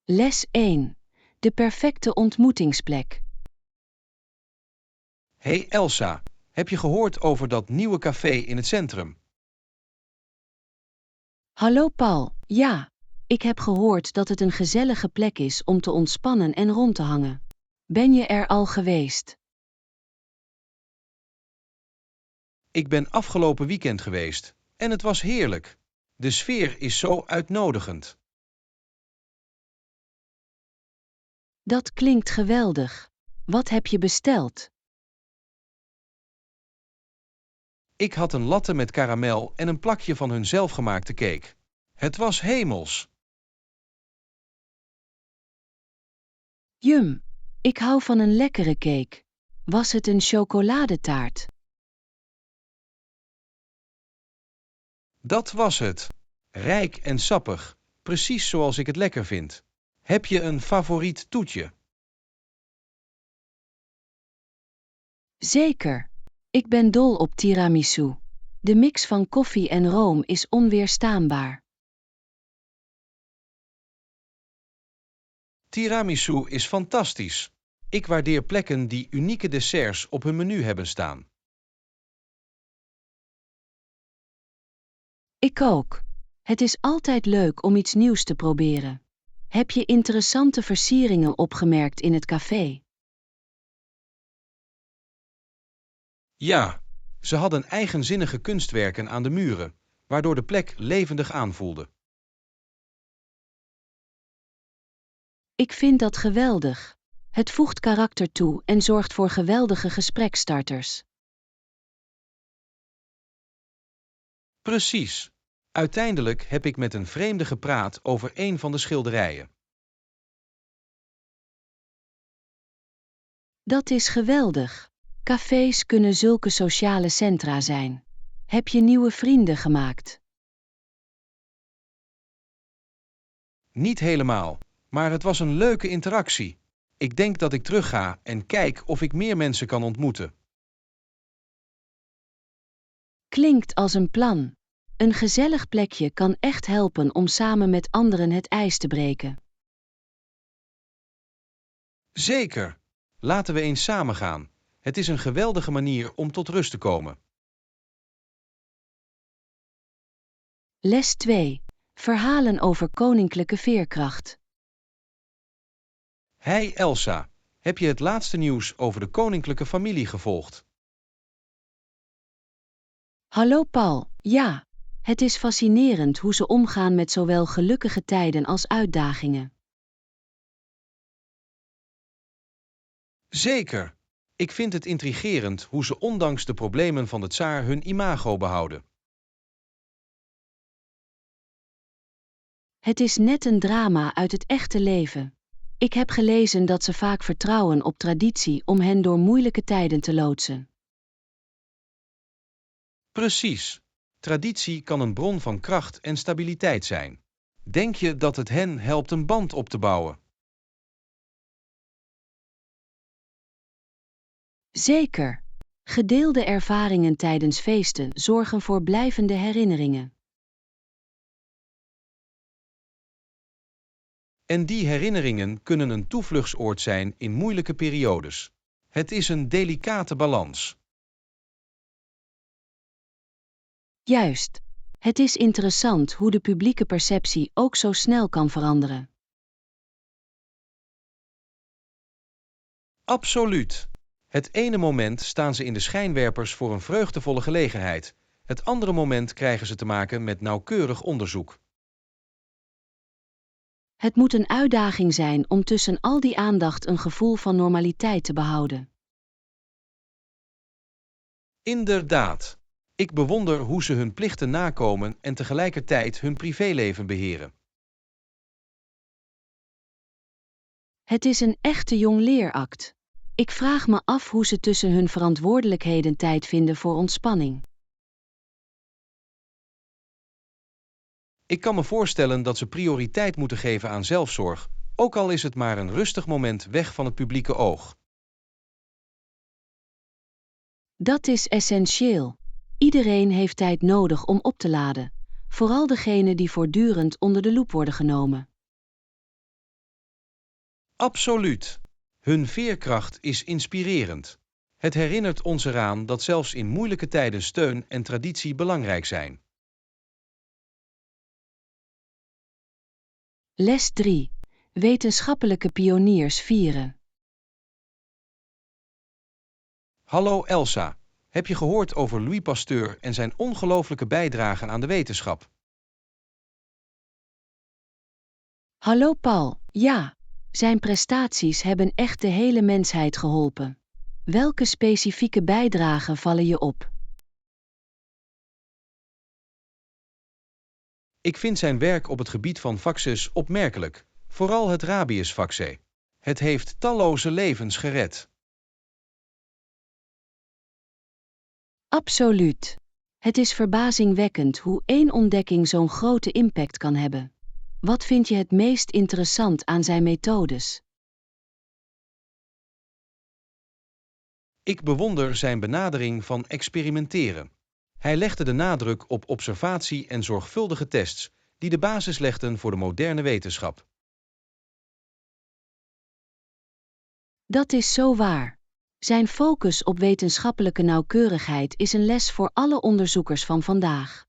Les 1. De perfecte ontmoetingsplek. Hey Elsa, heb je gehoord over dat nieuwe café in het centrum? Hallo Paul, ja. Ik heb gehoord dat het een gezellige plek is om te ontspannen en rond te hangen. Ben je er al geweest? Ik ben afgelopen weekend geweest en het was heerlijk. De sfeer is zo uitnodigend. Dat klinkt geweldig. Wat heb je besteld? Ik had een latte met karamel en een plakje van hun zelfgemaakte cake. Het was hemels. Jum, ik hou van een lekkere cake. Was het een chocoladetaart? Dat was het. Rijk en sappig, precies zoals ik het lekker vind. Heb je een favoriet toetje? Zeker. Ik ben dol op tiramisu. De mix van koffie en room is onweerstaanbaar. Tiramisu is fantastisch. Ik waardeer plekken die unieke desserts op hun menu hebben staan. Ik ook. Het is altijd leuk om iets nieuws te proberen. Heb je interessante versieringen opgemerkt in het café? Ja, ze hadden eigenzinnige kunstwerken aan de muren, waardoor de plek levendig aanvoelde. Ik vind dat geweldig. Het voegt karakter toe en zorgt voor geweldige gesprekstarters. Precies. Uiteindelijk heb ik met een vreemde gepraat over een van de schilderijen. Dat is geweldig. Cafés kunnen zulke sociale centra zijn. Heb je nieuwe vrienden gemaakt? Niet helemaal, maar het was een leuke interactie. Ik denk dat ik terugga en kijk of ik meer mensen kan ontmoeten. Klinkt als een plan. Een gezellig plekje kan echt helpen om samen met anderen het ijs te breken. Zeker. Laten we eens samen gaan. Het is een geweldige manier om tot rust te komen. Les 2. Verhalen over koninklijke veerkracht. Hey Elsa, heb je het laatste nieuws over de koninklijke familie gevolgd? Hallo Paul, ja. Het is fascinerend hoe ze omgaan met zowel gelukkige tijden als uitdagingen. Zeker. Ik vind het intrigerend hoe ze ondanks de problemen van de tsaar hun imago behouden. Het is net een drama uit het echte leven. Ik heb gelezen dat ze vaak vertrouwen op traditie om hen door moeilijke tijden te loodsen. Precies. Traditie kan een bron van kracht en stabiliteit zijn. Denk je dat het hen helpt een band op te bouwen? Zeker. Gedeelde ervaringen tijdens feesten zorgen voor blijvende herinneringen. En die herinneringen kunnen een toevluchtsoord zijn in moeilijke periodes. Het is een delicate balans. Juist. Het is interessant hoe de publieke perceptie ook zo snel kan veranderen. Absoluut. Het ene moment staan ze in de schijnwerpers voor een vreugdevolle gelegenheid. Het andere moment krijgen ze te maken met nauwkeurig onderzoek. Het moet een uitdaging zijn om tussen al die aandacht een gevoel van normaliteit te behouden. Inderdaad. Ik bewonder hoe ze hun plichten nakomen en tegelijkertijd hun privéleven beheren. Het is een echte jongleeract. Ik vraag me af hoe ze tussen hun verantwoordelijkheden tijd vinden voor ontspanning. Ik kan me voorstellen dat ze prioriteit moeten geven aan zelfzorg, ook al is het maar een rustig moment weg van het publieke oog. Dat is essentieel. Iedereen heeft tijd nodig om op te laden, vooral degenen die voortdurend onder de loep worden genomen. Absoluut. Hun veerkracht is inspirerend. Het herinnert ons eraan dat zelfs in moeilijke tijden steun en traditie belangrijk zijn. Les 3. Wetenschappelijke pioniers vieren. Hallo Elsa, heb je gehoord over Louis Pasteur en zijn ongelooflijke bijdrage aan de wetenschap? Hallo Paul, ja. Zijn prestaties hebben echt de hele mensheid geholpen. Welke specifieke bijdragen vallen je op? Ik vind zijn werk op het gebied van vaccins opmerkelijk, vooral het rabiesvaccin. Het heeft talloze levens gered. Absoluut. Het is verbazingwekkend hoe één ontdekking zo'n grote impact kan hebben. Wat vind je het meest interessant aan zijn methodes? Ik bewonder zijn benadering van experimenteren. Hij legde de nadruk op observatie en zorgvuldige tests, die de basis legden voor de moderne wetenschap. Dat is zo waar. Zijn focus op wetenschappelijke nauwkeurigheid is een les voor alle onderzoekers van vandaag.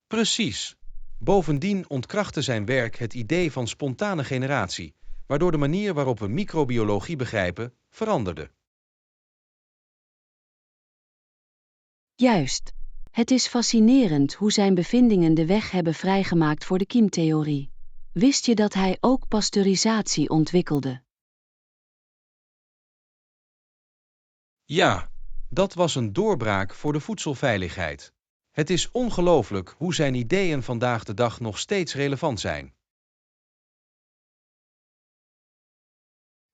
Precies. Bovendien ontkrachtte zijn werk het idee van spontane generatie, waardoor de manier waarop we microbiologie begrijpen, veranderde. Juist. Het is fascinerend hoe zijn bevindingen de weg hebben vrijgemaakt voor de kiemtheorie. Wist je dat hij ook pasteurisatie ontwikkelde? Ja, dat was een doorbraak voor de voedselveiligheid. Het is ongelooflijk hoe zijn ideeën vandaag de dag nog steeds relevant zijn.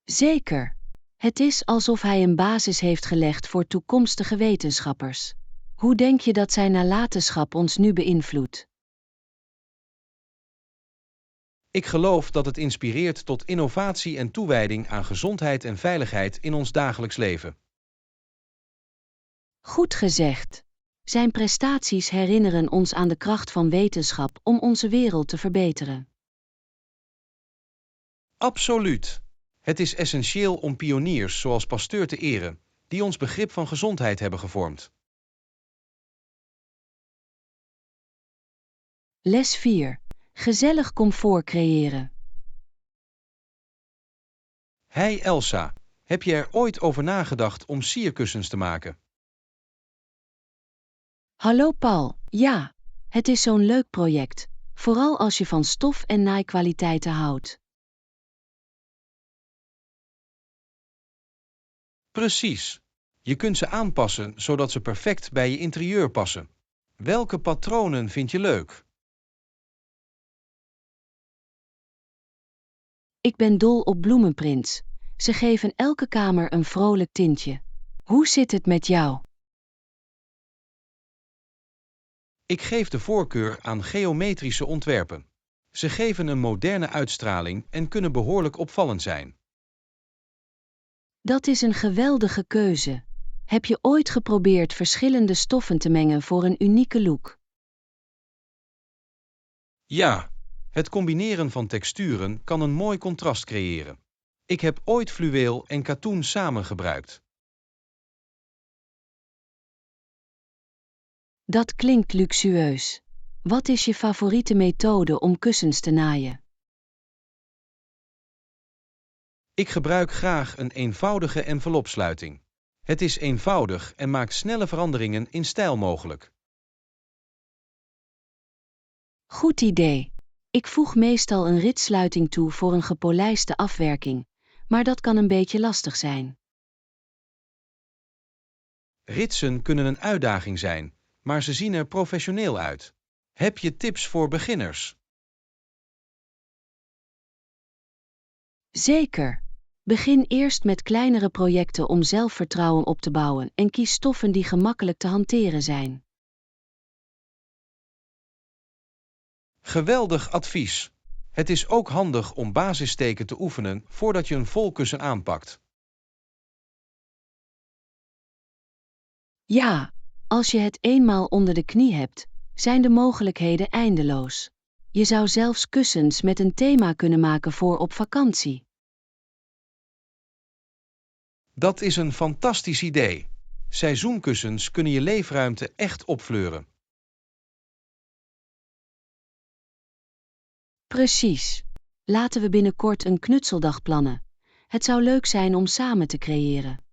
Zeker. Het is alsof hij een basis heeft gelegd voor toekomstige wetenschappers. Hoe denk je dat zijn nalatenschap ons nu beïnvloedt? Ik geloof dat het inspireert tot innovatie en toewijding aan gezondheid en veiligheid in ons dagelijks leven. Goed gezegd. Zijn prestaties herinneren ons aan de kracht van wetenschap om onze wereld te verbeteren. Absoluut. Het is essentieel om pioniers zoals Pasteur te eren, die ons begrip van gezondheid hebben gevormd. Les 4. Gezellig comfort creëren. Hey Elsa, heb je er ooit over nagedacht om sierkussens te maken? Hallo Paul, ja. Het is zo'n leuk project, vooral als je van stof en naaikwaliteiten houdt. Precies. Je kunt ze aanpassen zodat ze perfect bij je interieur passen. Welke patronen vind je leuk? Ik ben dol op bloemenprints. Ze geven elke kamer een vrolijk tintje. Hoe zit het met jou? Ik geef de voorkeur aan geometrische ontwerpen. Ze geven een moderne uitstraling en kunnen behoorlijk opvallend zijn. Dat is een geweldige keuze. Heb je ooit geprobeerd verschillende stoffen te mengen voor een unieke look? Ja, het combineren van texturen kan een mooi contrast creëren. Ik heb ooit fluweel en katoen samen gebruikt. Dat klinkt luxueus. Wat is je favoriete methode om kussens te naaien? Ik gebruik graag een eenvoudige envelopsluiting. Het is eenvoudig en maakt snelle veranderingen in stijl mogelijk. Goed idee. Ik voeg meestal een ritsluiting toe voor een gepolijste afwerking, maar dat kan een beetje lastig zijn. Ritsen kunnen een uitdaging zijn, maar ze zien er professioneel uit. Heb je tips voor beginners? Zeker. Begin eerst met kleinere projecten om zelfvertrouwen op te bouwen en kies stoffen die gemakkelijk te hanteren zijn. Geweldig advies. Het is ook handig om basissteken te oefenen voordat je een vol kussen aanpakt. Ja, als je het eenmaal onder de knie hebt, zijn de mogelijkheden eindeloos. Je zou zelfs kussens met een thema kunnen maken voor op vakantie. Dat is een fantastisch idee. Seizoenkussens kunnen je leefruimte echt opfleuren. Precies. Laten we binnenkort een knutseldag plannen. Het zou leuk zijn om samen te creëren.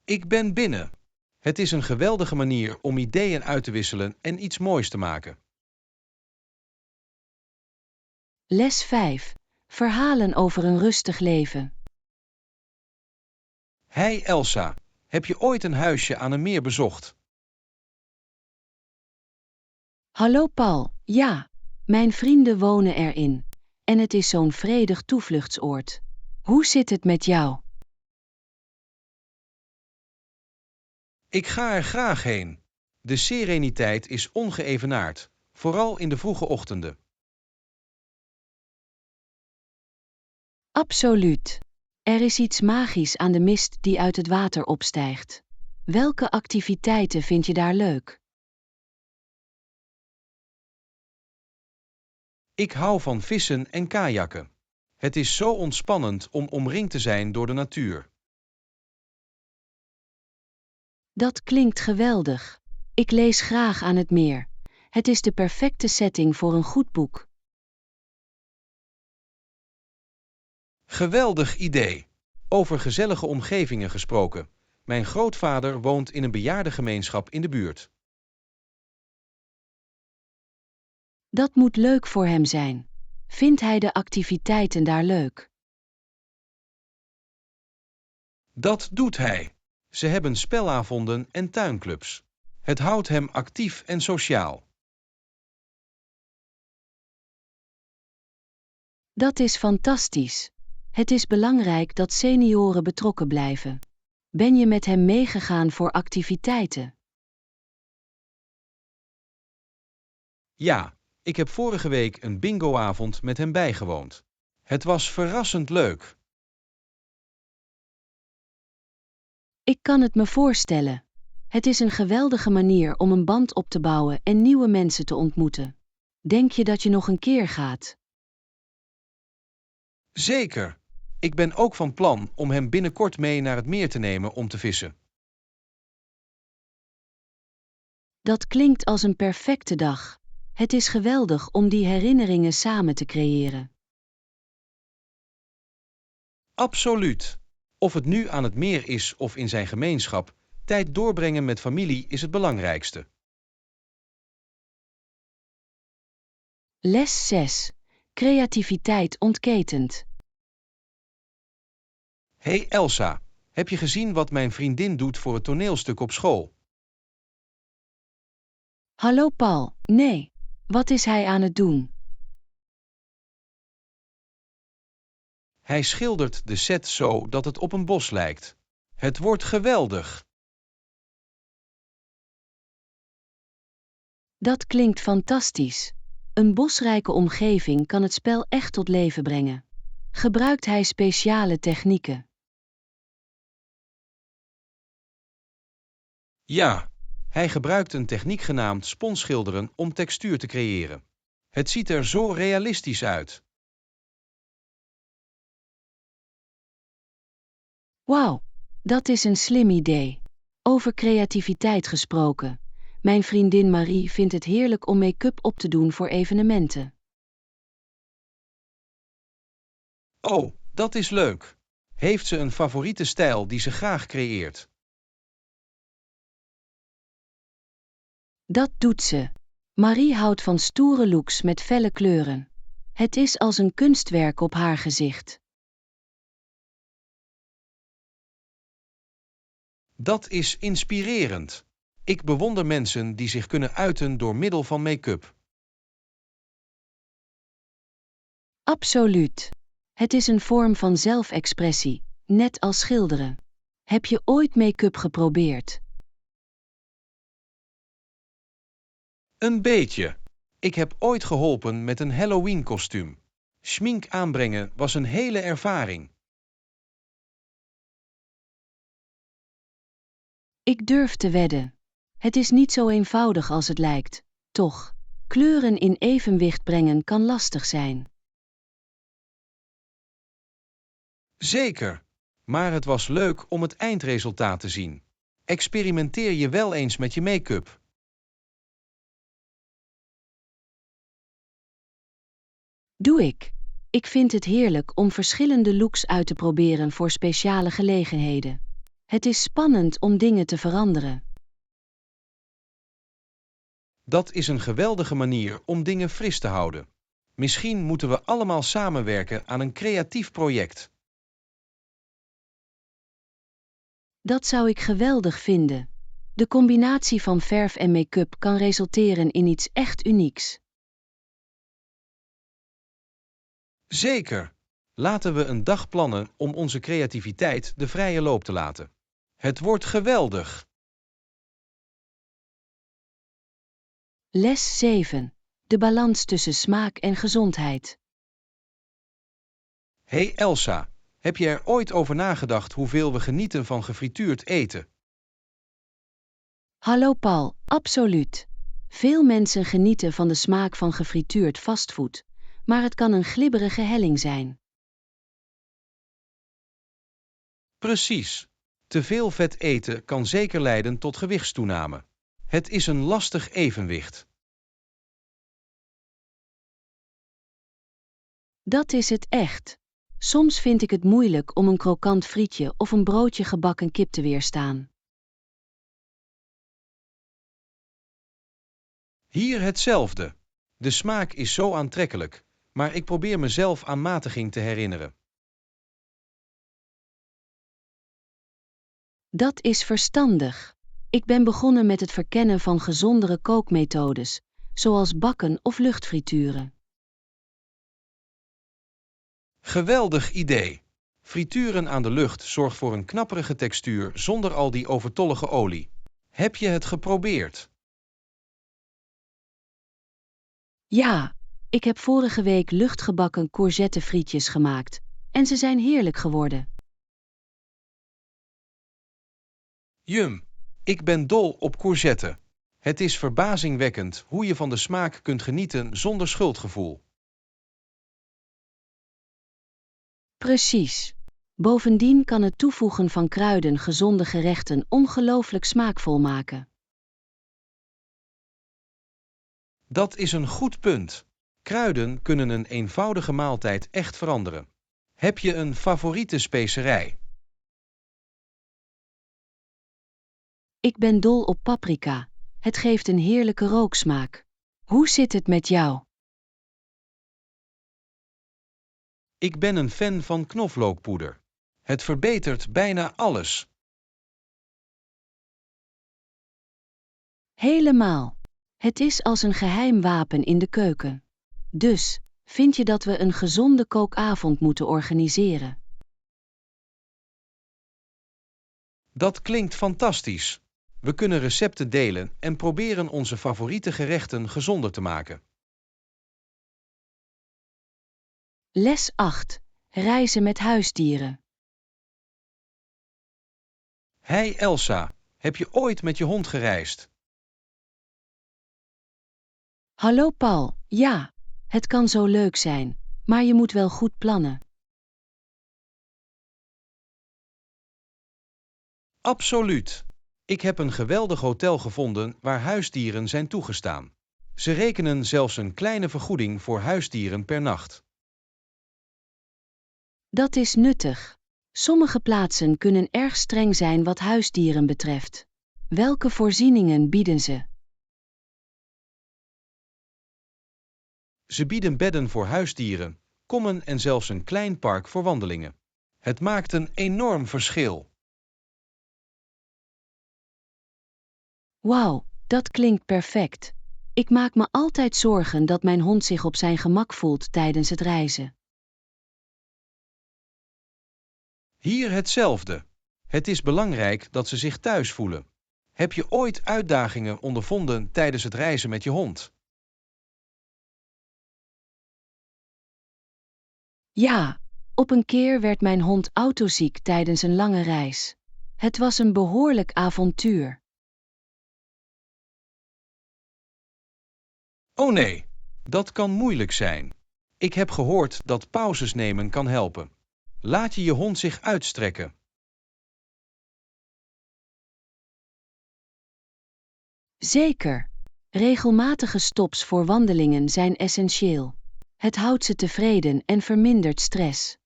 Ik ben binnen. Het is een geweldige manier om ideeën uit te wisselen en iets moois te maken. Les 5. Verhalen over een rustig leven. Hey Elsa, heb je ooit een huisje aan een meer bezocht? Hallo Paul, ja. Mijn vrienden wonen erin. En het is zo'n vredig toevluchtsoord. Hoe zit het met jou? Ik ga er graag heen. De sereniteit is ongeëvenaard, vooral in de vroege ochtenden. Absoluut. Er is iets magisch aan de mist die uit het water opstijgt. Welke activiteiten vind je daar leuk? Ik hou van vissen en kajakken. Het is zo ontspannend om omringd te zijn door de natuur. Dat klinkt geweldig. Ik lees graag aan het meer. Het is de perfecte setting voor een goed boek. Geweldig idee. Over gezellige omgevingen gesproken. Mijn grootvader woont in een bejaardengemeenschap in de buurt. Dat moet leuk voor hem zijn. Vindt hij de activiteiten daar leuk? Dat doet hij. Ze hebben spelavonden en tuinclubs. Het houdt hem actief en sociaal. Dat is fantastisch. Het is belangrijk dat senioren betrokken blijven. Ben je met hem meegegaan voor activiteiten? Ja, ik heb vorige week een bingoavond met hem bijgewoond. Het was verrassend leuk. Ik kan het me voorstellen. Het is een geweldige manier om een band op te bouwen en nieuwe mensen te ontmoeten. Denk je dat je nog een keer gaat? Zeker. Ik ben ook van plan om hem binnenkort mee naar het meer te nemen om te vissen. Dat klinkt als een perfecte dag. Het is geweldig om die herinneringen samen te creëren. Absoluut. Of het nu aan het meer is of in zijn gemeenschap, tijd doorbrengen met familie is het belangrijkste. Les 6. Creativiteit ontketend. Hey Elsa, heb je gezien wat mijn vriendin doet voor het toneelstuk op school? Hallo Paul, nee. Wat is hij aan het doen? Hij schildert de set zo dat het op een bos lijkt. Het wordt geweldig. Dat klinkt fantastisch. Een bosrijke omgeving kan het spel echt tot leven brengen. Gebruikt hij speciale technieken? Ja, hij gebruikt een techniek genaamd sponsschilderen om textuur te creëren. Het ziet er zo realistisch uit. Wauw, dat is een slim idee. Over creativiteit gesproken. Mijn vriendin Marie vindt het heerlijk om make-up op te doen voor evenementen. Oh, dat is leuk. Heeft ze een favoriete stijl die ze graag creëert? Dat doet ze. Marie houdt van stoere looks met felle kleuren. Het is als een kunstwerk op haar gezicht. Dat is inspirerend. Ik bewonder mensen die zich kunnen uiten door middel van make-up. Absoluut. Het is een vorm van zelfexpressie, net als schilderen. Heb je ooit make-up geprobeerd? Een beetje. Ik heb ooit geholpen met een Halloween-kostuum. Schmink aanbrengen was een hele ervaring. Ik durf te wedden. Het is niet zo eenvoudig als het lijkt, toch? Kleuren in evenwicht brengen kan lastig zijn. Zeker. Maar het was leuk om het eindresultaat te zien. Experimenteer je wel eens met je make-up. Doe ik. Ik vind het heerlijk om verschillende looks uit te proberen voor speciale gelegenheden. Het is spannend om dingen te veranderen. Dat is een geweldige manier om dingen fris te houden. Misschien moeten we allemaal samenwerken aan een creatief project. Dat zou ik geweldig vinden. De combinatie van verf en make-up kan resulteren in iets echt unieks. Zeker. Laten we een dag plannen om onze creativiteit de vrije loop te laten. Het wordt geweldig. Les 7. De balans tussen smaak en gezondheid. Hey Elsa, heb je er ooit over nagedacht hoeveel we genieten van gefrituurd eten? Hallo Paul, absoluut. Veel mensen genieten van de smaak van gefrituurd fastfood, maar het kan een glibberige helling zijn. Precies. Te veel vet eten kan zeker leiden tot gewichtstoename. Het is een lastig evenwicht. Dat is het echt. Soms vind ik het moeilijk om een krokant frietje of een broodje gebakken kip te weerstaan. Hier hetzelfde. De smaak is zo aantrekkelijk, maar ik probeer mezelf aan matiging te herinneren. Dat is verstandig. Ik ben begonnen met het verkennen van gezondere kookmethodes, zoals bakken of luchtfrituren. Geweldig idee. Frituren aan de lucht zorgt voor een knapperige textuur zonder al die overtollige olie. Heb je het geprobeerd? Ja, ik heb vorige week luchtgebakken courgettefrietjes gemaakt en ze zijn heerlijk geworden. Jum, ik ben dol op courgette. Het is verbazingwekkend hoe je van de smaak kunt genieten zonder schuldgevoel. Precies. Bovendien kan het toevoegen van kruiden gezonde gerechten ongelooflijk smaakvol maken. Dat is een goed punt. Kruiden kunnen een eenvoudige maaltijd echt veranderen. Heb je een favoriete specerij? Ik ben dol op paprika. Het geeft een heerlijke rooksmaak. Hoe zit het met jou? Ik ben een fan van knoflookpoeder. Het verbetert bijna alles. Helemaal. Het is als een geheim wapen in de keuken. Dus, vind je dat we een gezonde kookavond moeten organiseren? Dat klinkt fantastisch. We kunnen recepten delen en proberen onze favoriete gerechten gezonder te maken. Les 8. Reizen met huisdieren. Hey Elsa, heb je ooit met je hond gereisd? Hallo Paul, ja, het kan zo leuk zijn, maar je moet wel goed plannen. Absoluut. Ik heb een geweldig hotel gevonden waar huisdieren zijn toegestaan. Ze rekenen zelfs een kleine vergoeding voor huisdieren per nacht. Dat is nuttig. Sommige plaatsen kunnen erg streng zijn wat huisdieren betreft. Welke voorzieningen bieden ze? Ze bieden bedden voor huisdieren, kommen en zelfs een klein park voor wandelingen. Het maakt een enorm verschil. Wauw, dat klinkt perfect. Ik maak me altijd zorgen dat mijn hond zich op zijn gemak voelt tijdens het reizen. Hier hetzelfde. Het is belangrijk dat ze zich thuis voelen. Heb je ooit uitdagingen ondervonden tijdens het reizen met je hond? Ja, op een keer werd mijn hond autoziek tijdens een lange reis. Het was een behoorlijk avontuur. Oh nee, dat kan moeilijk zijn. Ik heb gehoord dat pauzes nemen kan helpen. Laat je hond zich uitstrekken. Zeker. Regelmatige stops voor wandelingen zijn essentieel. Het houdt ze tevreden en vermindert stress.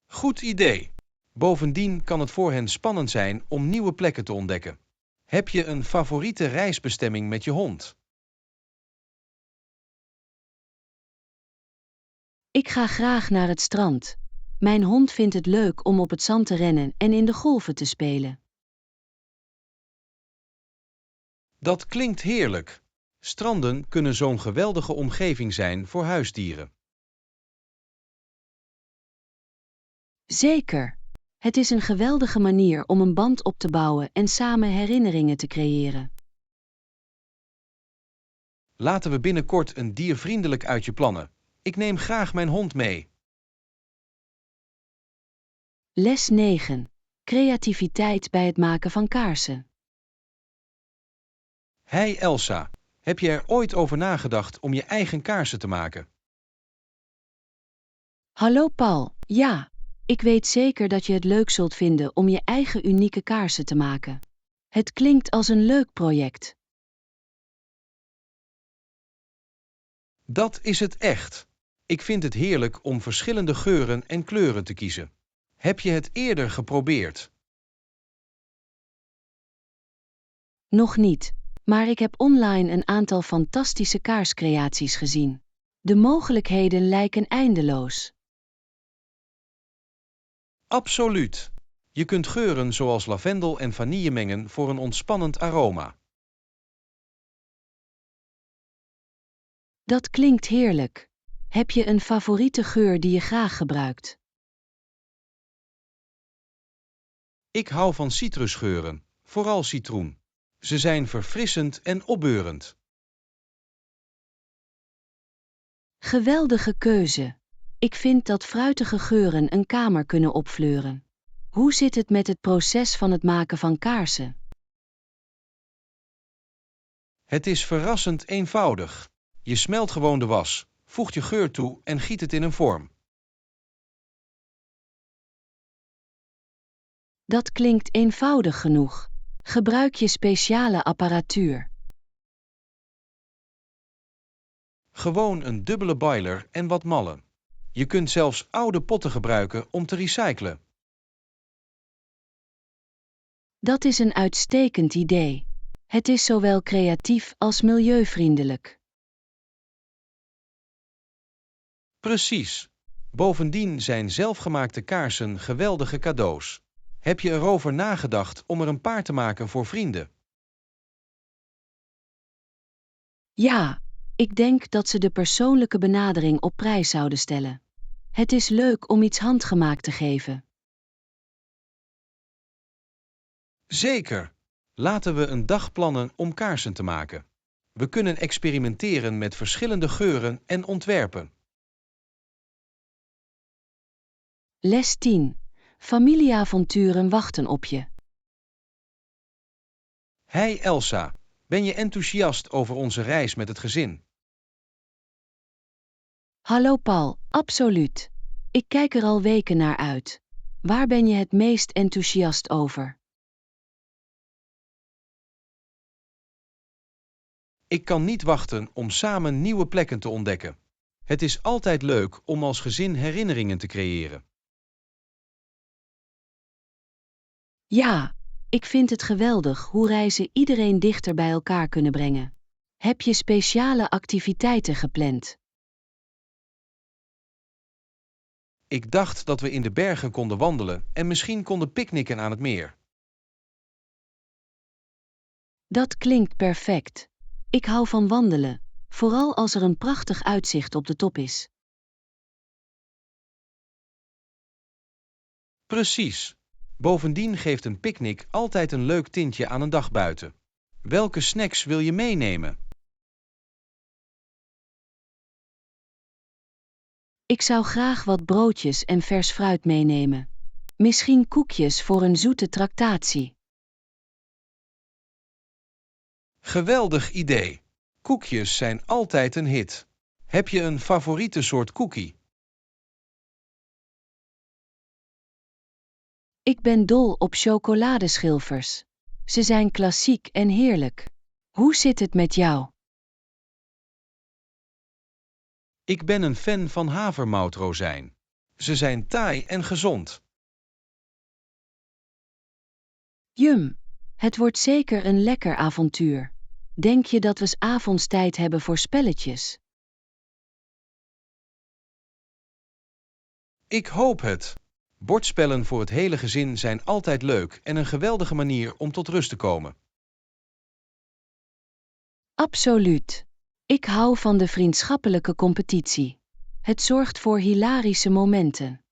Goed idee. Bovendien kan het voor hen spannend zijn om nieuwe plekken te ontdekken. Heb je een favoriete reisbestemming met je hond? Ik ga graag naar het strand. Mijn hond vindt het leuk om op het zand te rennen en in de golven te spelen. Dat klinkt heerlijk. Stranden kunnen zo'n geweldige omgeving zijn voor huisdieren. Zeker. Het is een geweldige manier om een band op te bouwen en samen herinneringen te creëren. Laten we binnenkort een diervriendelijk uitje plannen. Ik neem graag mijn hond mee. Les 9. Creativiteit bij het maken van kaarsen. Hey Elsa, heb je er ooit over nagedacht om je eigen kaarsen te maken? Hallo Paul, ja. Ik weet zeker dat je het leuk zult vinden om je eigen unieke kaarsen te maken. Het klinkt als een leuk project. Dat is het echt. Ik vind het heerlijk om verschillende geuren en kleuren te kiezen. Heb je het eerder geprobeerd? Nog niet, maar ik heb online een aantal fantastische kaarscreaties gezien. De mogelijkheden lijken eindeloos. Absoluut. Je kunt geuren zoals lavendel en vanille mengen voor een ontspannend aroma. Dat klinkt heerlijk. Heb je een favoriete geur die je graag gebruikt? Ik hou van citrusgeuren, vooral citroen. Ze zijn verfrissend en opbeurend. Geweldige keuze. Ik vind dat fruitige geuren een kamer kunnen opfleuren. Hoe zit het met het proces van het maken van kaarsen? Het is verrassend eenvoudig. Je smelt gewoon de was, voegt je geur toe en giet het in een vorm. Dat klinkt eenvoudig genoeg. Gebruik je speciale apparatuur. Gewoon een dubbele boiler en wat mallen. Je kunt zelfs oude potten gebruiken om te recyclen. Dat is een uitstekend idee. Het is zowel creatief als milieuvriendelijk. Precies. Bovendien zijn zelfgemaakte kaarsen geweldige cadeaus. Heb je erover nagedacht om er een paar te maken voor vrienden? Ja, ik denk dat ze de persoonlijke benadering op prijs zouden stellen. Het is leuk om iets handgemaakt te geven. Zeker. Laten we een dag plannen om kaarsen te maken. We kunnen experimenteren met verschillende geuren en ontwerpen. Les 10. Familieavonturen wachten op je. Hey Elsa, ben je enthousiast over onze reis met het gezin? Hallo Paul, absoluut. Ik kijk er al weken naar uit. Waar ben je het meest enthousiast over? Ik kan niet wachten om samen nieuwe plekken te ontdekken. Het is altijd leuk om als gezin herinneringen te creëren. Ja, ik vind het geweldig hoe reizen iedereen dichter bij elkaar kunnen brengen. Heb je speciale activiteiten gepland? Ik dacht dat we in de bergen konden wandelen en misschien konden picknicken aan het meer. Dat klinkt perfect. Ik hou van wandelen, vooral als er een prachtig uitzicht op de top is. Precies. Bovendien geeft een picknick altijd een leuk tintje aan een dag buiten. Welke snacks wil je meenemen? Ik zou graag wat broodjes en vers fruit meenemen. Misschien koekjes voor een zoete tractatie. Geweldig idee. Koekjes zijn altijd een hit. Heb je een favoriete soort cookie? Ik ben dol op chocoladeschilfers. Ze zijn klassiek en heerlijk. Hoe zit het met jou? Ik ben een fan van havermoutrozijn. Ze zijn taai en gezond. Jum, het wordt zeker een lekker avontuur. Denk je dat we 's avonds tijd hebben voor spelletjes? Ik hoop het. Bordspellen voor het hele gezin zijn altijd leuk en een geweldige manier om tot rust te komen. Absoluut. Ik hou van de vriendschappelijke competitie. Het zorgt voor hilarische momenten.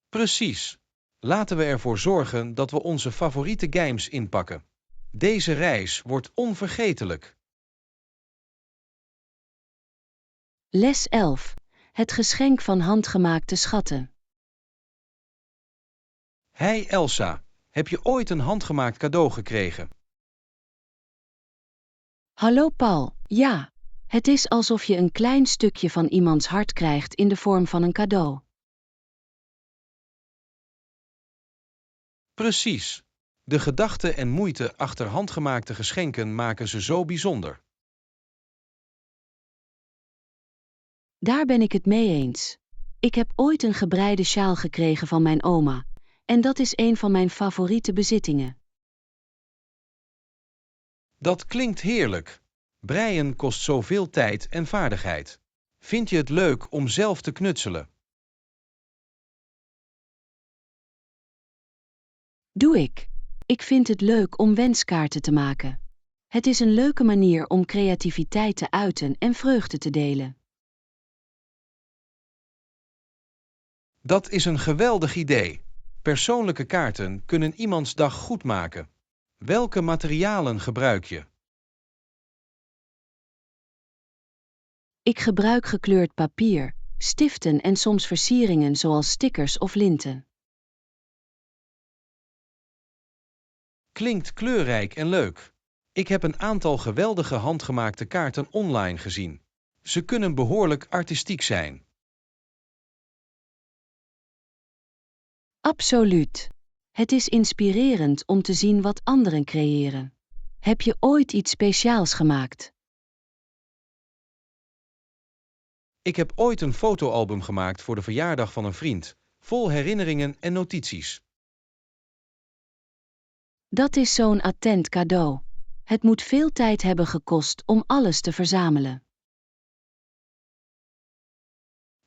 Precies. Laten we ervoor zorgen dat we onze favoriete games inpakken. Deze reis wordt onvergetelijk. Les 11. Het geschenk van handgemaakte schatten. Hey Elsa, heb je ooit een handgemaakt cadeau gekregen? Hallo Paul, ja. Het is alsof je een klein stukje van iemands hart krijgt in de vorm van een cadeau. Precies. De gedachte en moeite achter handgemaakte geschenken maken ze zo bijzonder. Daar ben ik het mee eens. Ik heb ooit een gebreide sjaal gekregen van mijn oma. En dat is een van mijn favoriete bezittingen. Dat klinkt heerlijk. Breien kost zoveel tijd en vaardigheid. Vind je het leuk om zelf te knutselen? Doe ik. Ik vind het leuk om wenskaarten te maken. Het is een leuke manier om creativiteit te uiten en vreugde te delen. Dat is een geweldig idee. Persoonlijke kaarten kunnen iemands dag goed maken. Welke materialen gebruik je? Ik gebruik gekleurd papier, stiften en soms versieringen zoals stickers of linten. Klinkt kleurrijk en leuk. Ik heb een aantal geweldige handgemaakte kaarten online gezien. Ze kunnen behoorlijk artistiek zijn. Absoluut. Het is inspirerend om te zien wat anderen creëren. Heb je ooit iets speciaals gemaakt? Ik heb ooit een fotoalbum gemaakt voor de verjaardag van een vriend, vol herinneringen en notities. Dat is zo'n attent cadeau. Het moet veel tijd hebben gekost om alles te verzamelen.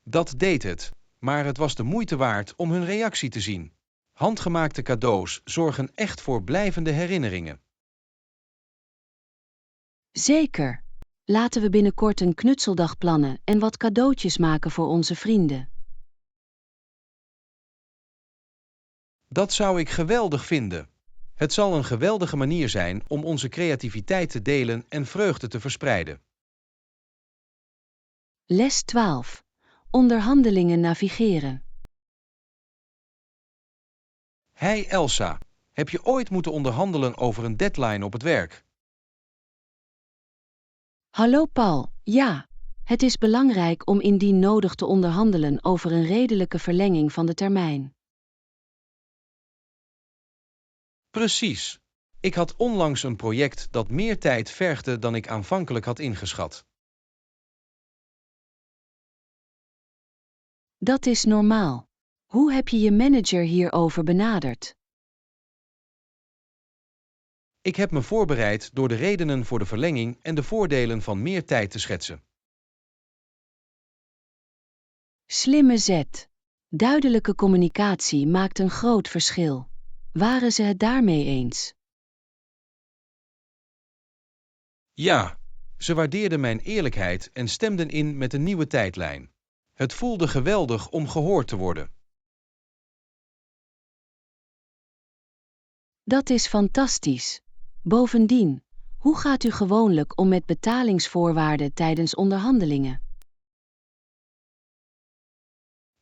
Dat deed het, maar het was de moeite waard om hun reactie te zien. Handgemaakte cadeaus zorgen echt voor blijvende herinneringen. Zeker. Laten we binnenkort een knutseldag plannen en wat cadeautjes maken voor onze vrienden. Dat zou ik geweldig vinden. Het zal een geweldige manier zijn om onze creativiteit te delen en vreugde te verspreiden. Les 12. Onderhandelingen navigeren. Hey Elsa, heb je ooit moeten onderhandelen over een deadline op het werk? Hallo Paul, ja. Het is belangrijk om indien nodig te onderhandelen over een redelijke verlenging van de termijn. Precies. Ik had onlangs een project dat meer tijd vergde dan ik aanvankelijk had ingeschat. Dat is normaal. Hoe heb je je manager hierover benaderd? Ik heb me voorbereid door de redenen voor de verlenging en de voordelen van meer tijd te schetsen. Slimme zet. Duidelijke communicatie maakt een groot verschil. Waren ze het daarmee eens? Ja, ze waardeerden mijn eerlijkheid en stemden in met een nieuwe tijdlijn. Het voelde geweldig om gehoord te worden. Dat is fantastisch. Bovendien, hoe gaat u gewoonlijk om met betalingsvoorwaarden tijdens onderhandelingen?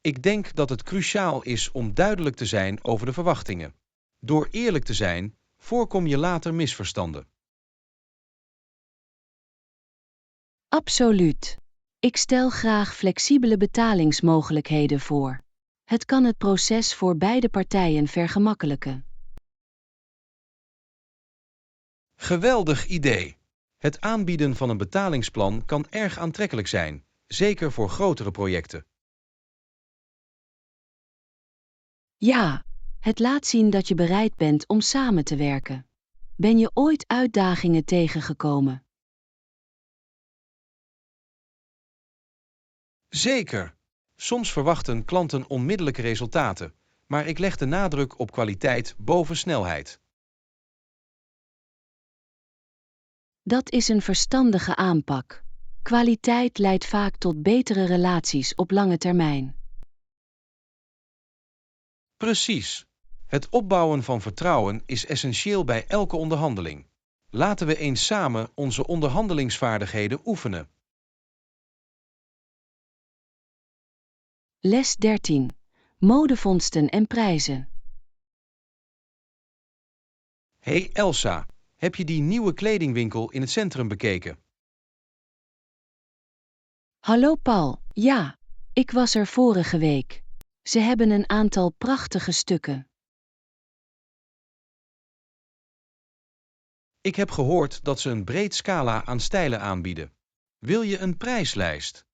Ik denk dat het cruciaal is om duidelijk te zijn over de verwachtingen. Door eerlijk te zijn, Voorkom je later misverstanden. Absoluut. Ik stel graag flexibele betalingsmogelijkheden voor. Het kan het proces voor beide partijen vergemakkelijken. Geweldig idee! Het aanbieden van een betalingsplan kan erg aantrekkelijk zijn, zeker voor grotere projecten. Ja, het laat zien dat je bereid bent om samen te werken. Ben je ooit uitdagingen tegengekomen? Zeker! Soms verwachten klanten onmiddellijke resultaten, maar ik leg de nadruk op kwaliteit boven snelheid. Dat is een verstandige aanpak. Kwaliteit leidt vaak tot betere relaties op lange termijn. Precies. Het opbouwen van vertrouwen is essentieel bij elke onderhandeling. Laten we eens samen onze onderhandelingsvaardigheden oefenen. Les 13. Modevondsten en prijzen. Hey Elsa, heb je die nieuwe kledingwinkel in het centrum bekeken? Hallo Paul, ja, ik was er vorige week. Ze hebben een aantal prachtige stukken. Ik heb gehoord dat ze een breed scala aan stijlen aanbieden. Wil je een prijslijst?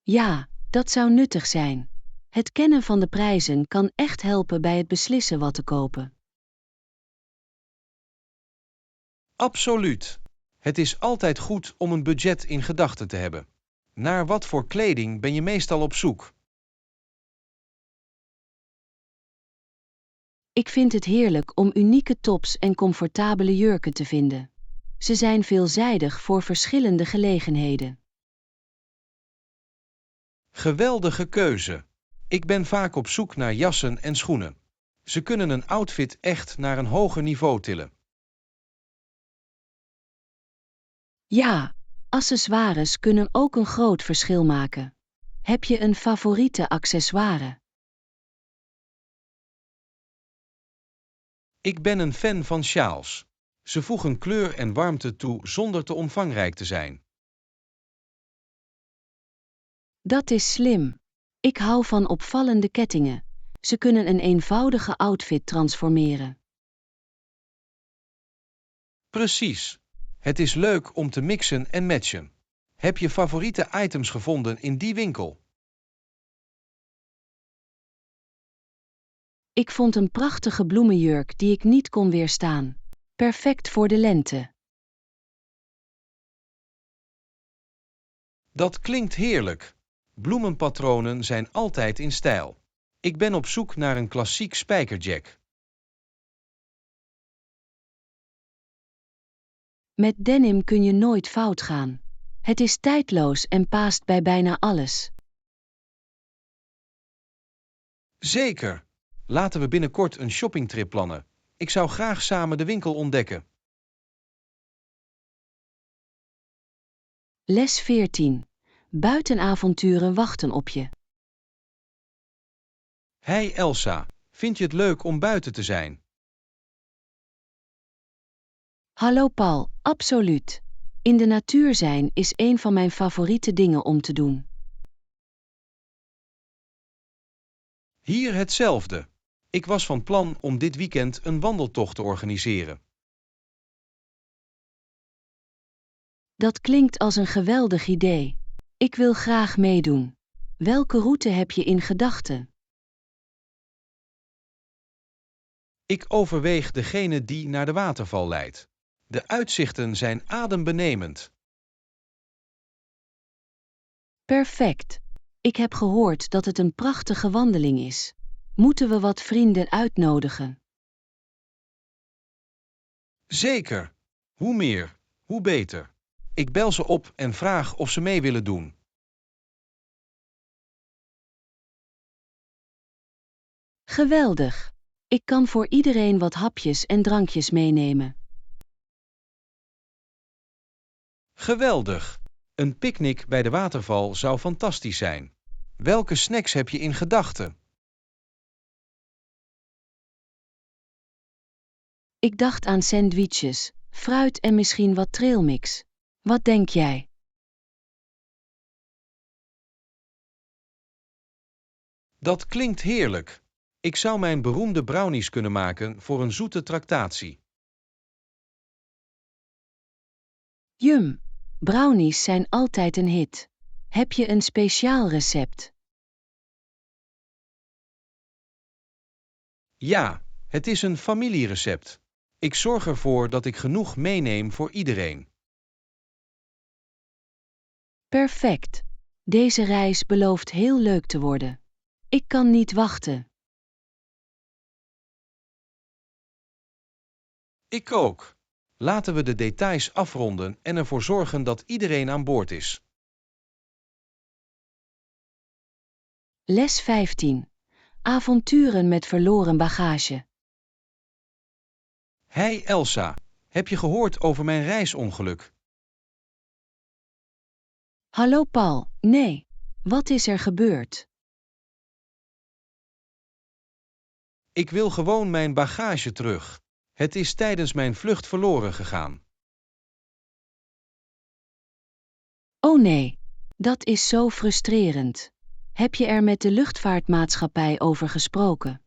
Ja, dat zou nuttig zijn. Het kennen van de prijzen kan echt helpen bij het beslissen wat te kopen. Absoluut. Het is altijd goed om een budget in gedachten te hebben. Naar wat voor kleding ben je meestal op zoek? Ik vind het heerlijk om unieke tops en comfortabele jurken te vinden. Ze zijn veelzijdig voor verschillende gelegenheden. Geweldige keuze. Ik ben vaak op zoek naar jassen en schoenen. Ze kunnen een outfit echt naar een hoger niveau tillen. Ja, accessoires kunnen ook een groot verschil maken. Heb je een favoriete accessoire? Ik ben een fan van sjaals. Ze voegen kleur en warmte toe zonder te omvangrijk te zijn. Dat is slim. Ik hou van opvallende kettingen. Ze kunnen een eenvoudige outfit transformeren. Precies. Het is leuk om te mixen en matchen. Heb je favoriete items gevonden in die winkel? Ik vond een prachtige bloemenjurk die ik niet kon weerstaan. Perfect voor de lente. Dat klinkt heerlijk. Bloemenpatronen zijn altijd in stijl. Ik ben op zoek naar een klassiek spijkerjack. Met denim kun je nooit fout gaan. Het is tijdloos en past bij bijna alles. Zeker. Laten we binnenkort een shoppingtrip plannen. Ik zou graag samen de winkel ontdekken. Les 14. Buitenavonturen wachten op je. Hey Elsa, vind je het leuk om buiten te zijn? Hallo Paul, absoluut. In de natuur zijn is een van mijn favoriete dingen om te doen. Hier hetzelfde. Ik was van plan om dit weekend een wandeltocht te organiseren. Dat klinkt als een geweldig idee. Ik wil graag meedoen. Welke route heb je in gedachten? Ik overweeg degene die naar de waterval leidt. De uitzichten zijn adembenemend. Perfect. Ik heb gehoord dat het een prachtige wandeling is. Moeten we wat vrienden uitnodigen? Zeker. Hoe meer, hoe beter. Ik bel ze op en vraag of ze mee willen doen. Geweldig. Ik kan voor iedereen wat hapjes en drankjes meenemen. Geweldig. Een picknick bij de waterval zou fantastisch zijn. Welke snacks heb je in gedachten? Ik dacht aan sandwiches, fruit en misschien wat trailmix. Wat denk jij? Dat klinkt heerlijk. Ik zou mijn beroemde brownies kunnen maken voor een zoete tractatie. Jum, brownies zijn altijd een hit. Heb je een speciaal recept? Ja, het is een familierecept. Ik zorg ervoor dat ik genoeg meeneem voor iedereen. Perfect. Deze reis belooft heel leuk te worden. Ik kan niet wachten. Ik ook. Laten we de details afronden en ervoor zorgen dat iedereen aan boord is. Les 15. Avonturen met verloren bagage. Hey Elsa, heb je gehoord over mijn reisongeluk? Hallo Paul, nee. Wat is er gebeurd? Ik wil gewoon mijn bagage terug. Het is tijdens mijn vlucht verloren gegaan. Oh nee, dat is zo frustrerend. Heb je er met de luchtvaartmaatschappij over gesproken?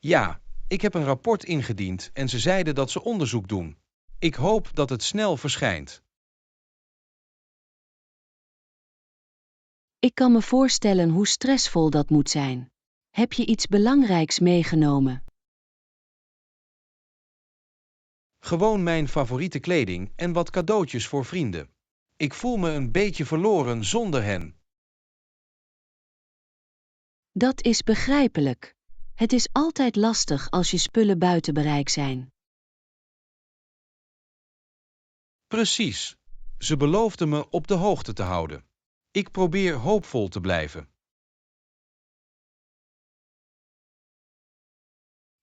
Ja, ik heb een rapport ingediend en ze zeiden dat ze onderzoek doen. Ik hoop dat het snel verschijnt. Ik kan me voorstellen hoe stressvol dat moet zijn. Heb je iets belangrijks meegenomen? Gewoon mijn favoriete kleding en wat cadeautjes voor vrienden. Ik voel me een beetje verloren zonder hen. Dat is begrijpelijk. Het is altijd lastig als je spullen buiten bereik zijn. Precies. Ze beloofden me op de hoogte te houden. Ik probeer hoopvol te blijven.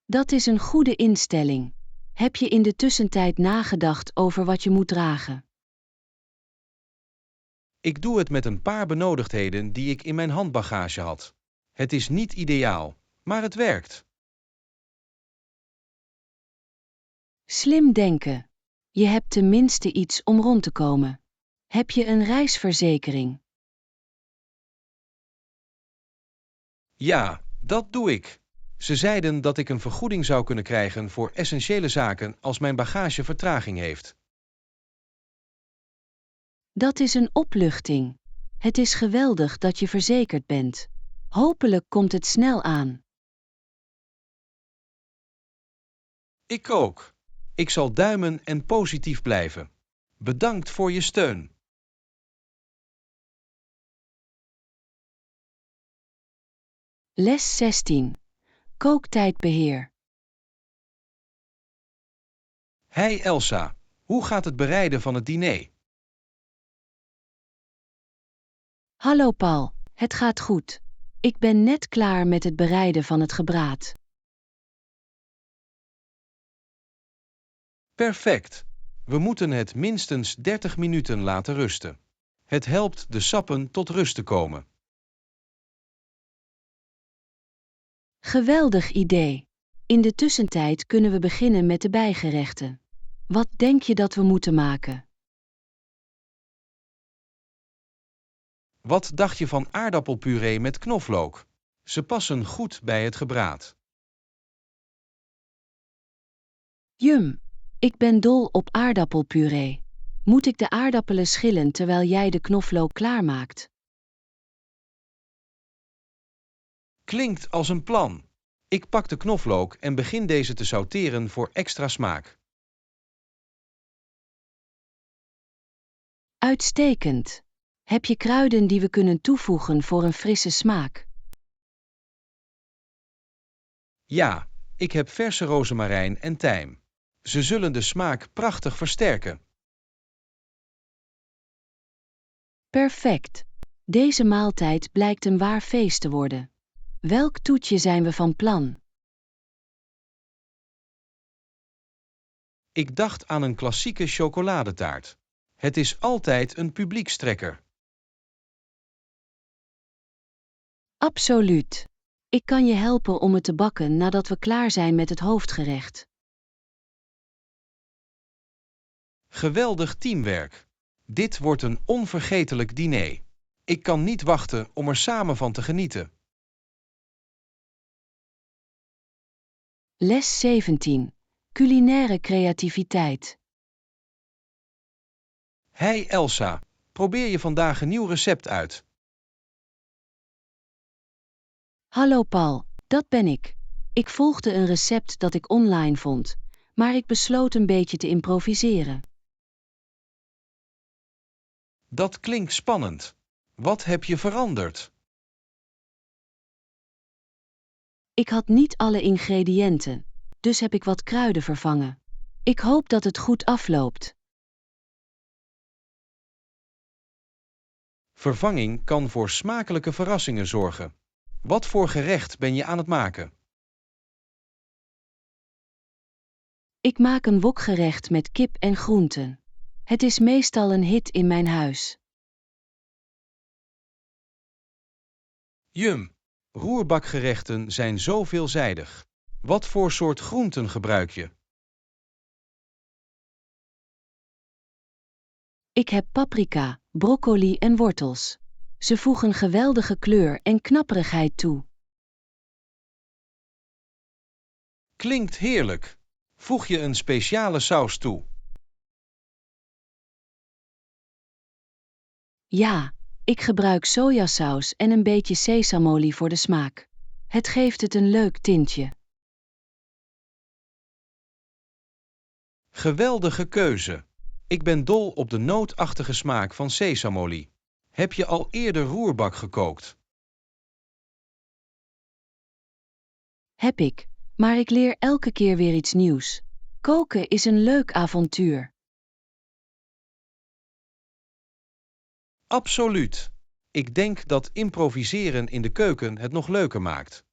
Dat is een goede instelling. Heb je in de tussentijd nagedacht over wat je moet dragen? Ik doe het met een paar benodigdheden die ik in mijn handbagage had. Het is niet ideaal, maar het werkt. Slim denken. Je hebt tenminste iets om rond te komen. Heb je een reisverzekering? Ja, dat doe ik. Ze zeiden dat ik een vergoeding zou kunnen krijgen voor essentiële zaken als mijn bagage vertraging heeft. Dat is een opluchting. Het is geweldig dat je verzekerd bent. Hopelijk komt het snel aan. Ik ook. Ik zal duimen en positief blijven. Bedankt voor je steun. Les 16. Kooktijdbeheer. Hey Elsa, hoe gaat het bereiden van het diner? Hallo Paul, het gaat goed. Ik ben net klaar met het bereiden van het gebraad. Perfect. We moeten het minstens 30 minuten laten rusten. Het helpt de sappen tot rust te komen. Geweldig idee. In de tussentijd kunnen we beginnen met de bijgerechten. Wat denk je dat we moeten maken? Wat dacht je van aardappelpuree met knoflook? Ze passen goed bij het gebraad. Jum, ik ben dol op aardappelpuree. Moet ik de aardappelen schillen terwijl jij de knoflook klaarmaakt? Klinkt als een plan. Ik pak de knoflook en begin deze te sauteren voor extra smaak. Uitstekend. Heb je kruiden die we kunnen toevoegen voor een frisse smaak? Ja, ik heb verse rozemarijn en tijm. Ze zullen de smaak prachtig versterken. Perfect. Deze maaltijd blijkt een waar feest te worden. Welk toetje zijn we van plan? Ik dacht aan een klassieke chocoladetaart. Het is altijd een publiekstrekker. Absoluut. Ik kan je helpen om het te bakken nadat we klaar zijn met het hoofdgerecht. Geweldig teamwerk. Dit wordt een onvergetelijk diner. Ik kan niet wachten om er samen van te genieten. Les 17. Culinaire creativiteit. Hey Elsa, probeer je vandaag een nieuw recept uit? Hallo Paul, dat ben ik. Ik volgde een recept dat ik online vond, maar ik besloot een beetje te improviseren. Dat klinkt spannend. Wat heb je veranderd? Ik had niet alle ingrediënten, dus heb ik wat kruiden vervangen. Ik hoop dat het goed afloopt. Vervanging kan voor smakelijke verrassingen zorgen. Wat voor gerecht ben je aan het maken? Ik maak een wokgerecht met kip en groenten. Het is meestal een hit in mijn huis. Jum, roerbakgerechten zijn zo veelzijdig. Wat voor soort groenten gebruik je? Ik heb paprika, broccoli en wortels. Ze voegen geweldige kleur en knapperigheid toe. Klinkt heerlijk. Voeg je een speciale saus toe? Ja, ik gebruik sojasaus en een beetje sesamolie voor de smaak. Het geeft het een leuk tintje. Geweldige keuze. Ik ben dol op de nootachtige smaak van sesamolie. Heb je al eerder roerbak gekookt? Heb ik, maar ik leer elke keer weer iets nieuws. Koken is een leuk avontuur. Absoluut. Ik denk dat improviseren in de keuken het nog leuker maakt.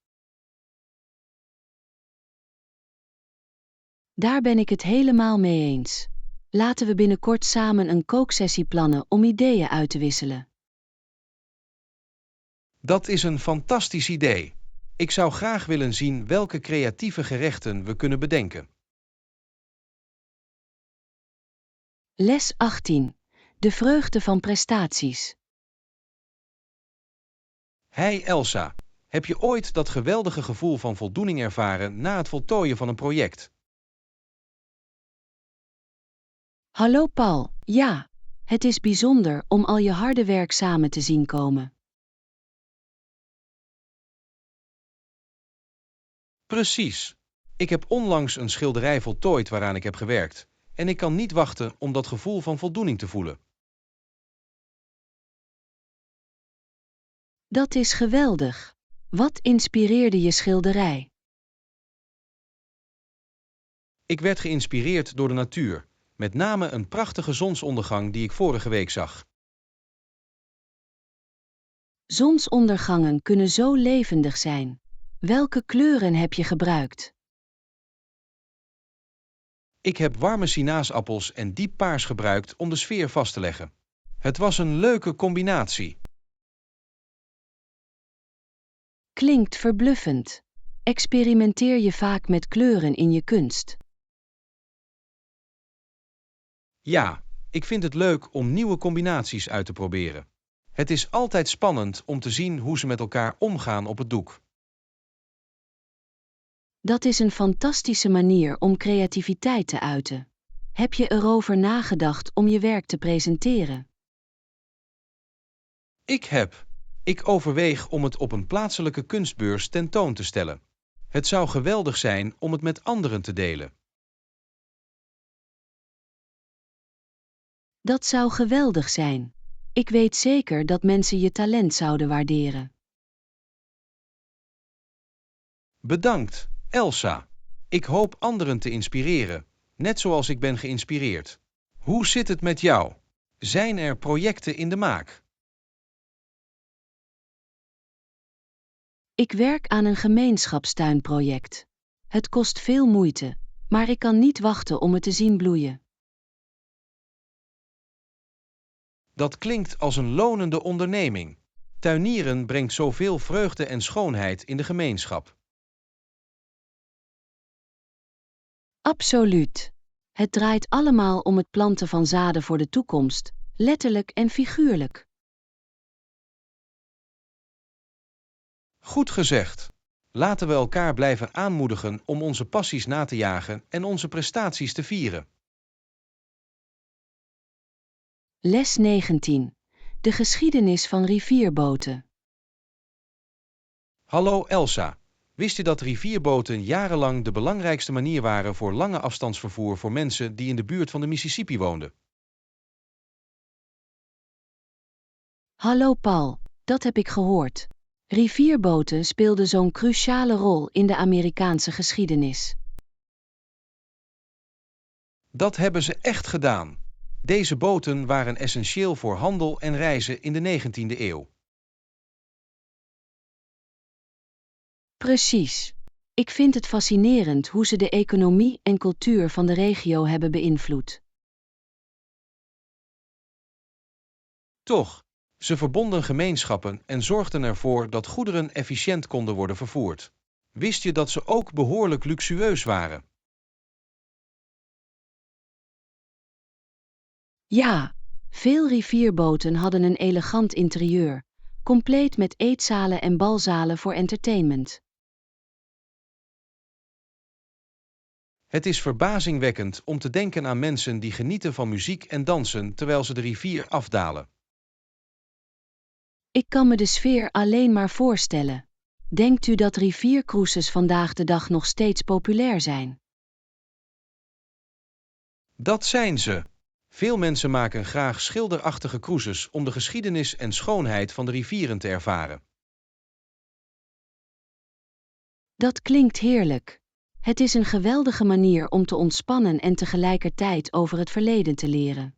Daar ben ik het helemaal mee eens. Laten we binnenkort samen een kooksessie plannen om ideeën uit te wisselen. Dat is een fantastisch idee. Ik zou graag willen zien welke creatieve gerechten we kunnen bedenken. Les 18. De vreugde van prestaties. Hey Elsa, heb je ooit dat geweldige gevoel van voldoening ervaren na het voltooien van een project? Hallo Paul, ja. Het is bijzonder om al je harde werk samen te zien komen. Precies. Ik heb onlangs een schilderij voltooid waaraan ik heb gewerkt, en ik kan niet wachten om dat gevoel van voldoening te voelen. Dat is geweldig. Wat inspireerde je schilderij? Ik werd geïnspireerd door de natuur, met name een prachtige zonsondergang die ik vorige week zag. Zonsondergangen kunnen zo levendig zijn. Welke kleuren heb je gebruikt? Ik heb warme sinaasappels en diep paars gebruikt om de sfeer vast te leggen. Het was een leuke combinatie. Klinkt verbluffend. Experimenteer je vaak met kleuren in je kunst? Ja, ik vind het leuk om nieuwe combinaties uit te proberen. Het is altijd spannend om te zien hoe ze met elkaar omgaan op het doek. Dat is een fantastische manier om creativiteit te uiten. Heb je erover nagedacht om je werk te presenteren? Ik overweeg om het op een plaatselijke kunstbeurs tentoon te stellen. Het zou geweldig zijn om het met anderen te delen. Dat zou geweldig zijn. Ik weet zeker dat mensen je talent zouden waarderen. Bedankt, Elsa. Ik hoop anderen te inspireren, net zoals ik ben geïnspireerd. Hoe zit het met jou? Zijn er projecten in de maak? Ik werk aan een gemeenschapstuinproject. Het kost veel moeite, maar ik kan niet wachten om het te zien bloeien. Dat klinkt als een lonende onderneming. Tuinieren brengt zoveel vreugde en schoonheid in de gemeenschap. Absoluut. Het draait allemaal om het planten van zaden voor de toekomst, letterlijk en figuurlijk. Goed gezegd. Laten we elkaar blijven aanmoedigen om onze passies na te jagen en onze prestaties te vieren. Les 19. De geschiedenis van rivierboten. Hallo Elsa. Wist je dat rivierboten jarenlang de belangrijkste manier waren voor lange afstandsvervoer voor mensen die in de buurt van de Mississippi woonden? Hallo Paul, dat heb ik gehoord. Rivierboten speelden zo'n cruciale rol in de Amerikaanse geschiedenis. Dat hebben ze echt gedaan. Deze boten waren essentieel voor handel en reizen in de 19e eeuw. Precies. Ik vind het fascinerend hoe ze de economie en cultuur van de regio hebben beïnvloed. Toch, ze verbonden gemeenschappen en zorgden ervoor dat goederen efficiënt konden worden vervoerd. Wist je dat ze ook behoorlijk luxueus waren? Ja, veel rivierboten hadden een elegant interieur, compleet met eetzalen en balzalen voor entertainment. Het is verbazingwekkend om te denken aan mensen die genieten van muziek en dansen terwijl ze de rivier afdalen. Ik kan me de sfeer alleen maar voorstellen. Denkt u dat riviercruises vandaag de dag nog steeds populair zijn? Dat zijn ze. Veel mensen maken graag schilderachtige cruises om de geschiedenis en schoonheid van de rivieren te ervaren. Dat klinkt heerlijk. Het is een geweldige manier om te ontspannen en tegelijkertijd over het verleden te leren.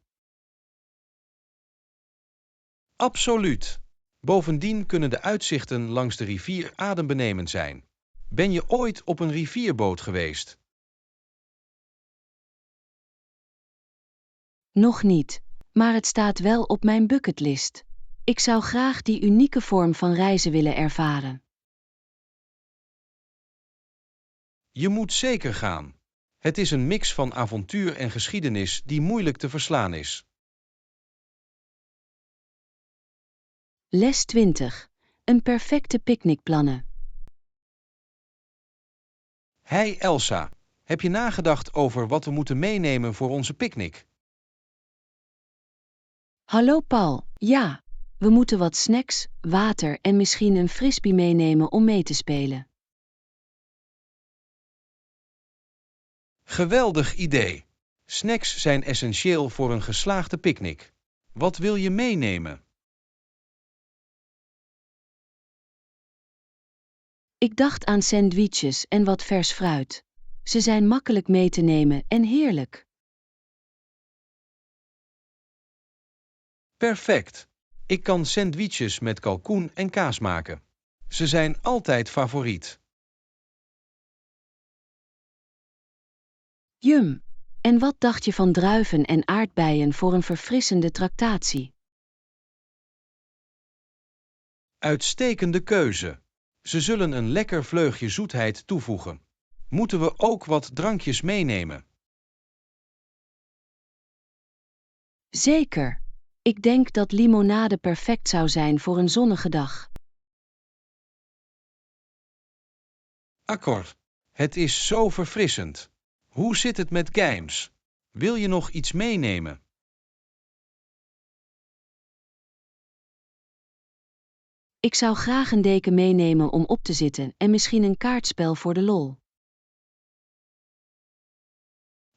Absoluut. Bovendien kunnen de uitzichten langs de rivier adembenemend zijn. Ben je ooit op een rivierboot geweest? Nog niet, maar het staat wel op mijn bucketlist. Ik zou graag die unieke vorm van reizen willen ervaren. Je moet zeker gaan. Het is een mix van avontuur en geschiedenis die moeilijk te verslaan is. Les 20. Een perfecte picknickplannen. Hey Elsa, heb je nagedacht over wat we moeten meenemen voor onze picknick? Hallo Paul, ja. We moeten wat snacks, water en misschien een frisbee meenemen om mee te spelen. Geweldig idee. Snacks zijn essentieel voor een geslaagde picknick. Wat wil je meenemen? Ik dacht aan sandwiches en wat vers fruit. Ze zijn makkelijk mee te nemen en heerlijk. Perfect. Ik kan sandwiches met kalkoen en kaas maken. Ze zijn altijd favoriet. Jum. En wat dacht je van druiven en aardbeien voor een verfrissende tractatie? Uitstekende keuze. Ze zullen een lekker vleugje zoetheid toevoegen. Moeten we ook wat drankjes meenemen? Zeker. Ik denk dat limonade perfect zou zijn voor een zonnige dag. Akkoord. Het is zo verfrissend. Hoe zit het met games? Wil je nog iets meenemen? Ik zou graag een deken meenemen om op te zitten en misschien een kaartspel voor de lol.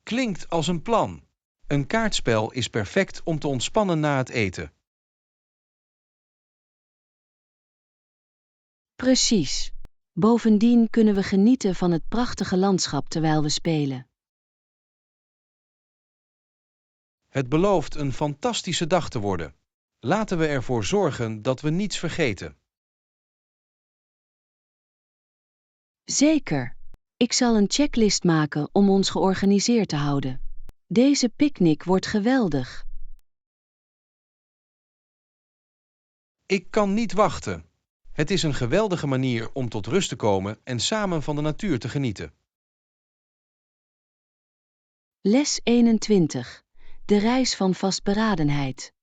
Klinkt als een plan. Een kaartspel is perfect om te ontspannen na het eten. Precies. Bovendien kunnen we genieten van het prachtige landschap terwijl we spelen. Het belooft een fantastische dag te worden. Laten we ervoor zorgen dat we niets vergeten. Zeker. Ik zal een checklist maken om ons georganiseerd te houden. Deze picknick wordt geweldig. Ik kan niet wachten. Het is een geweldige manier om tot rust te komen en samen van de natuur te genieten. Les 21. De reis van vastberadenheid.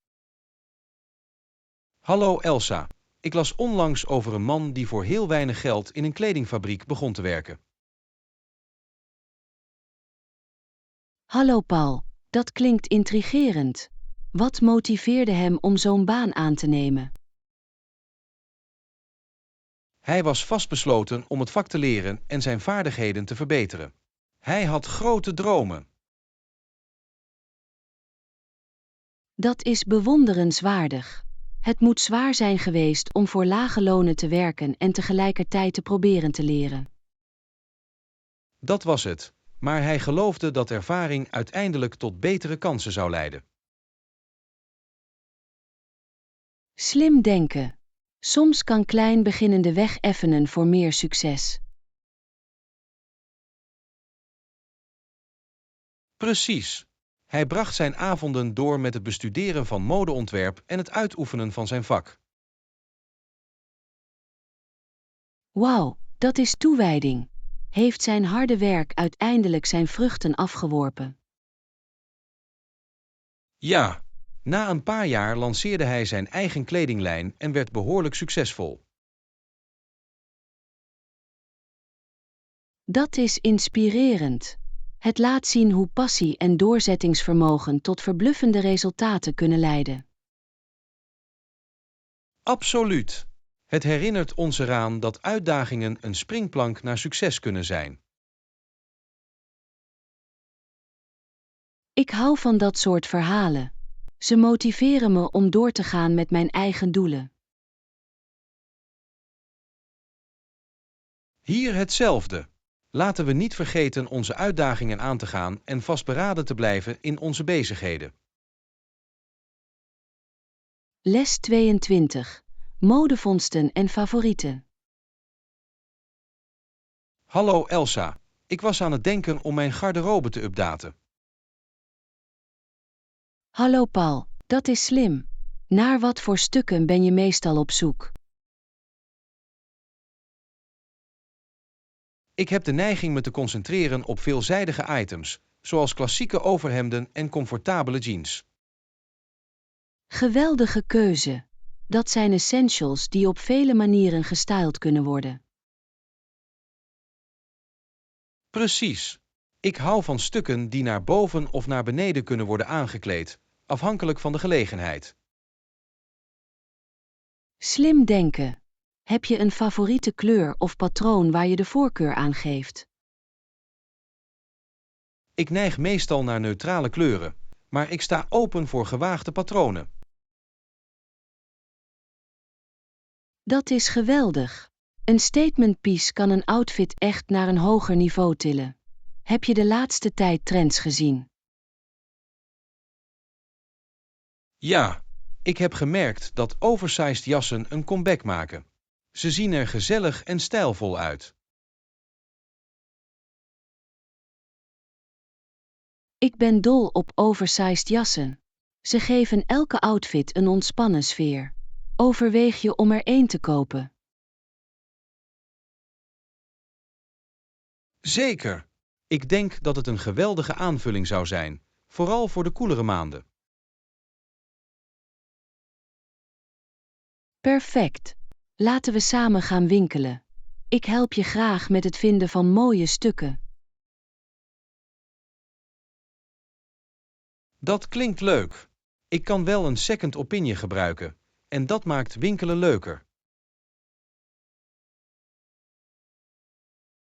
Hallo Elsa. Ik las onlangs over een man die voor heel weinig geld in een kledingfabriek begon te werken. Hallo Paul, dat klinkt intrigerend. Wat motiveerde hem om zo'n baan aan te nemen? Hij was vastbesloten om het vak te leren en zijn vaardigheden te verbeteren. Hij had grote dromen. Dat is bewonderenswaardig. Het moet zwaar zijn geweest om voor lage lonen te werken en tegelijkertijd te proberen te leren. Dat was het, maar hij geloofde dat ervaring uiteindelijk tot betere kansen zou leiden. Slim denken. Soms kan klein beginnen de weg effenen voor meer succes. Precies. Hij bracht zijn avonden door met het bestuderen van modeontwerp en het uitoefenen van zijn vak. Wauw, dat is toewijding. Heeft zijn harde werk uiteindelijk zijn vruchten afgeworpen? Ja, na een paar jaar lanceerde hij zijn eigen kledinglijn en werd behoorlijk succesvol. Dat is inspirerend. Het laat zien hoe passie en doorzettingsvermogen tot verbluffende resultaten kunnen leiden. Absoluut. Het herinnert ons eraan dat uitdagingen een springplank naar succes kunnen zijn. Ik hou van dat soort verhalen. Ze motiveren me om door te gaan met mijn eigen doelen. Hier hetzelfde. Laten we niet vergeten onze uitdagingen aan te gaan en vastberaden te blijven in onze bezigheden. Les 22. Modevondsten en favorieten. Hallo Elsa, ik was aan het denken om mijn garderobe te updaten. Hallo Paul, dat is slim. Naar wat voor stukken ben je meestal op zoek? Ik heb de neiging me te concentreren op veelzijdige items, zoals klassieke overhemden en comfortabele jeans. Geweldige keuze. Dat zijn essentials die op vele manieren gestyled kunnen worden. Precies. Ik hou van stukken die naar boven of naar beneden kunnen worden aangekleed, afhankelijk van de gelegenheid. Slim denken. Heb je een favoriete kleur of patroon waar je de voorkeur aan geeft? Ik neig meestal naar neutrale kleuren, maar ik sta open voor gewaagde patronen. Dat is geweldig. Een statement piece kan een outfit echt naar een hoger niveau tillen. Heb je de laatste tijd trends gezien? Ja, ik heb gemerkt dat oversized jassen een comeback maken. Ze zien er gezellig en stijlvol uit. Ik ben dol op oversized jassen. Ze geven elke outfit een ontspannen sfeer. Overweeg je om er één te kopen? Zeker. Ik denk dat het een geweldige aanvulling zou zijn, vooral voor de koelere maanden. Perfect. Laten we samen gaan winkelen. Ik help je graag met het vinden van mooie stukken. Dat klinkt leuk. Ik kan wel een second opinion gebruiken, en dat maakt winkelen leuker.